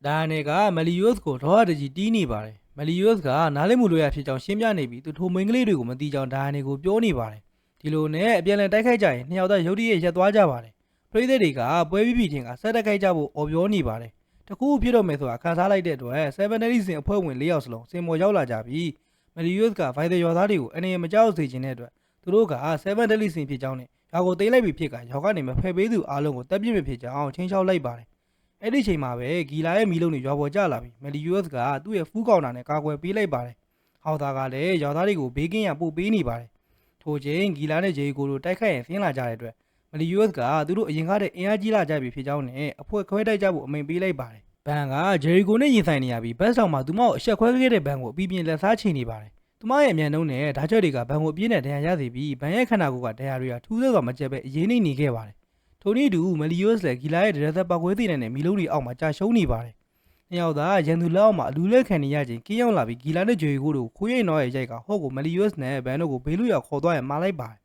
ဒါနဲ့ကမလီယိုစ်ကိုဒေါ်ရတကြီးတီးနေပါတယ်မလီယိုစ်ကနားလေးမှုလို့ရဖြစ်ကြောင်းရှင်းပြနေပြီးသူထိုမိန်းကလေးတွေကိုမသိကြောင်းဒါနဲ့ကိုပြောနေပါတယ်ဒီလိုနဲ့အပြန်လည်တိုက်ခိုက်ကြရင်နှစ်ယောက်သားရုတ်တရက်ရက်သွားကြပါတယ်ပရိသတ်တွေကပွဲပြီးပြီးချင်းကဆက်တက်ခိုက်ကြဖို့အော်ပြောနေပါတယ်တကူဖြစ်တော့မယ်ဆိုတာခန်းစားလိုက်တဲ့အတွက်7 daily စဉ်အဖွဲ့ဝင်၄ယောက်စလုံးစင်မော်ရောက်လာကြပြီးမလီယိုစ်ကဗိုင်တယ်ရွာသားတွေကိုအနေနဲ့မကြောက်စေချင်တဲ့အတွက်သူတို့က7 daily စဉ်ဖြစ်ကြောင်းနဲ့ရွာကိုသိမ်းလိုက်ပြီးဖြစ်ကရောက်ကနေမဖယ်ပေးသူအားလုံးကိုတပ်ပြစ်မဖြစ်ကြောင်းချင်းချောက်လိုက်ပါတယ်အဲ့ဒီချိန်မှာပဲဂီလာရဲ့မီလုံးတွေရွာပေါ်ကျလာပြီးမလီယိုစ်ကသူ့ရဲ့ဖူးကောင်တာနဲ့ကာကွယ်ပေးလိုက်ပါတယ်ဟောက်သားကလည်းရွာသားတွေကိုဘေးကင်းရပို့ပေးနေပါတယ်ထို့ချိန်ဂီလာနဲ့ဂျေကိုတို့တိုက်ခိုက်ရင်ဆင်းလာကြတဲ့အတွက်မလီယိုစ်ကသူတို့အရင်ကတည်းကအင်အားကြီးလာကြပြီဖြစ်ကြောင်းနဲ့အဖွဲ့ခွဲတိုက်ကြဖို့အမိန့်ပေးလိုက်ပါတယ်ဘန်ကဂျေရီကိုနဲ့ရင်ဆိုင်နေရပြီးဘတ်ဆောင်မှာသူမကိုအဆက်ခွဲခဲ့တဲ့ဘန်ကိုအပြင်းပြင်းလက်စားချိန်နေပါတယ်သူမရဲ့အမြန်နှုံးနဲ့ဓာတ်ချက်တွေကဘန်ကိုအပြင်းနဲ့ဒဏ်ရာရစေပြီးဘန်ရဲ့ခန္ဓာကိုယ်ကဒဏ်ရာတွေကထူးဆန်းစွာမကျက်ပဲအရေးနေခဲ့ပါတယ်ထိုနည်းတူမလီယိုစ်လည်းဂီလာရဲ့ဒရက်သက်ပောက်ခွဲသိတဲ့နဲ့မီလုံးတွေအောက်မှာကြာရှုံးနေပါတယ်။နှစ်ယောက်သားရန်သူလက်အောက်မှာအလူလက်ခံနေရခြင်းကင်းရောက်လာပြီးဂီလာနဲ့ဂျေရီကိုတို့ခိုးရိတ်တော့ရဲ့ရိုက်ကဟော့ကိုမလီယိုစ်နဲ့ဘန်တို့ကိုဘေးလူရောက်ခေါ်သွားရမှာလိုက်ပါတယ်